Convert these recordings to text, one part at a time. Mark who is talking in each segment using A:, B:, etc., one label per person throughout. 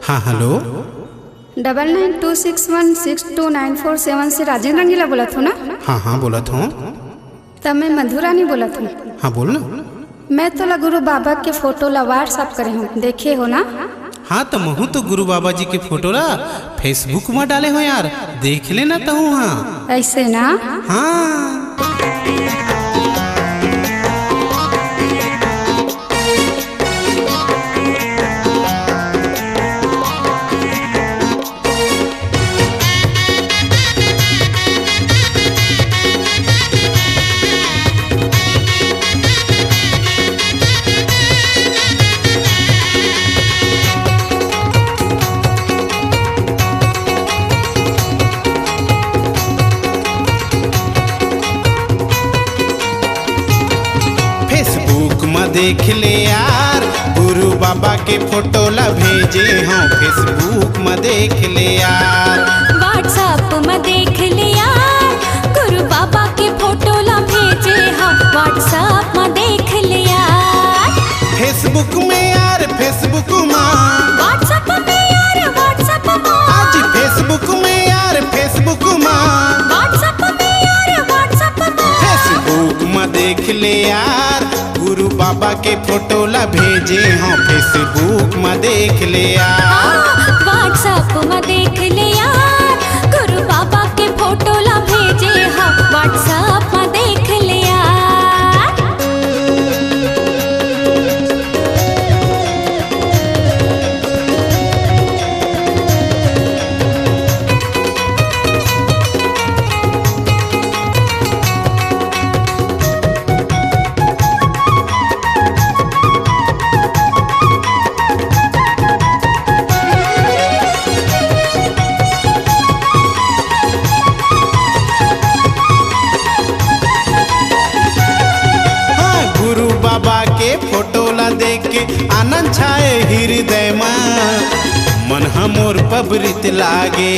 A: हाँ हेलो।
B: 9926162947 से राजेंद्र रंगीला बोला था ना?
A: हाँ हाँ बोला था।
B: तब मैं मधुरानी बोला था।
A: हाँ बोल ना।
B: मैं तो गुरु बाबा के फोटो ला व्हाट्सअप करे हूँ, देखे हो ना?
A: हाँ तो महू तो गुरु बाबा जी के फोटो ला फेसबुक में डाले हो यार, देख लेना तो। हाँ
B: ऐसे ना?
A: हाँ। देख ले यार गुरु बाबा के फोटो ला भेजे हाँ, फेसबुक में देख ले यार,
C: व्हाट्सएप में देख ले यार गुरु बाबा के फोटो ला भेजे हाँ, व्हाट्सएप में देख ले यार,
A: फेसबुक में यार फेसबुक में,
C: व्हाट्सएप में यार व्हाट्सएप में,
A: आज फेसबुक में यार फेसबुक में,
C: व्हाट्सएप में यार व्हाट्सएप में,
A: फेसबुक में देख ले यार गुरु बाबा के फोटो ला भेजे हाँ, फेसबुक में देख ले यार,
C: व्हाट्सएप में देख ले यार गुरु बाबा के फोटो ला भेजे हाँ, व्हाट्सएप में देख ले यार।
A: बाबा के फोटो ला देख के आनंद छाए हृदय में, मन हमोर पबरित लागे,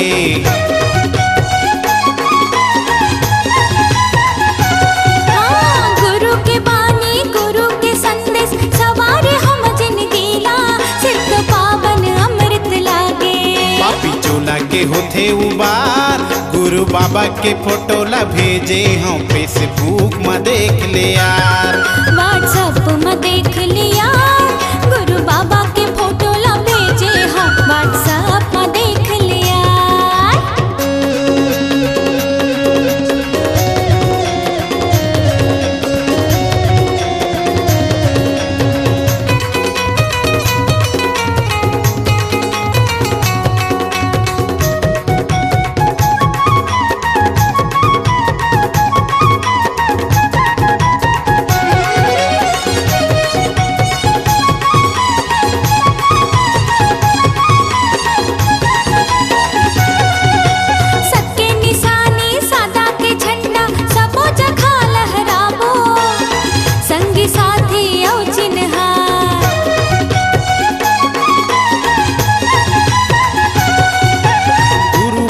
C: गुरु के बानी गुरु के संदेश सवारे हम जिंदगीला, सिद्ध पावन अमृत लागे,
A: पापी चोला के होते उबार गुरु बाबा के फोटो ला भेजे हाँ, फेसबुक में देख ले यार,
C: व्हाट्सएप में देख लिया गुरु बाबा के फोटो ला भेजे हाँ, व्हाट्सएप में देख लिया।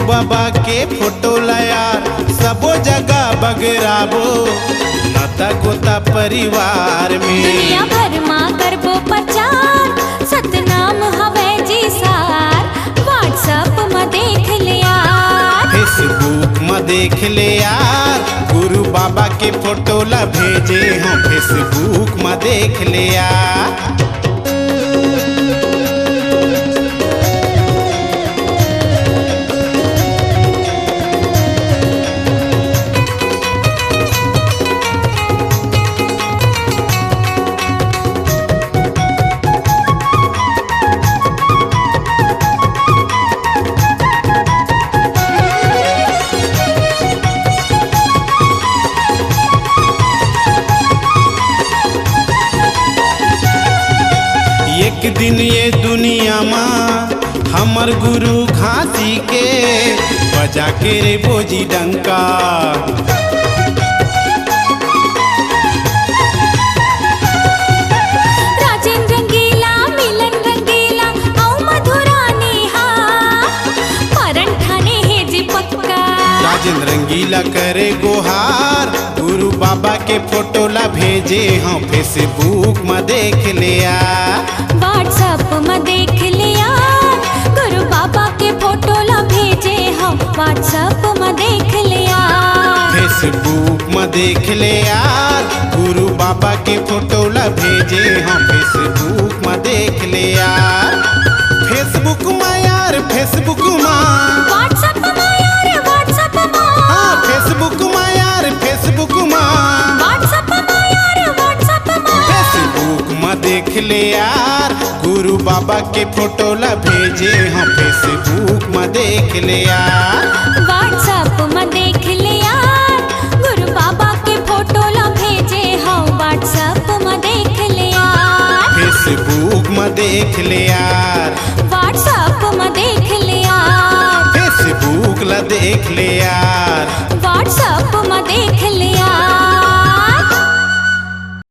A: बाबा के फोटो ला यार सबो जगह बगराबो, नाता गोता परिवार में
C: दुनिया भर माँ करबो प्रचार, सतनाम हवे जी सार, व्हाट्सएप में देख ले यार,
A: फेसबुक में देख ले यार गुरु बाबा के फोटो ला भेजे हाँ, फेसबुक में देख ले यार। एक दिन ये दुनिया में हमर गुरु खांसी के बजा के रे बोजी डंका,
C: राजेंद्र रंगीला मिलन रंगीला औ मधुरानी हाँ, मरण ठाने है जी पक्का,
A: राजेंद्र रंगीला करे गोहार गुरु बाबा के फोटो ला भेजे हाँ, फेसबुक में देख लिया,
C: व्हाट्सएप में देख लिया व्हाट्सएप में देख ले यार।
A: फेसबुक में देख ले यार गुरु बाबा के फोटो ला भेजे हम फेसबुक में देख ले यार। फेसबुक में यार फेसबुक में
C: व्हाट्सएप में यार व्हाट्सएप में
A: हाँ फेसबुक में यार फेसबुक में
C: व्हाट्सएप में यार व्हाट्सएप में
A: फेसबुक में देख ले यार गुरु बाबा के फोटो ला भेजे हम फेसबुक में देख ले यार।
C: व्हाट्सएप में देख ले यार गुरु बाबा के फोटो ला भेजे हम व्हाट्सएप में देख ले यार।
A: फेसबुक में देख ले यार
C: व्हाट्सएप में देख ले यार।
A: फेसबुक ला देख ले यार
C: व्हाट्सएप में देख ले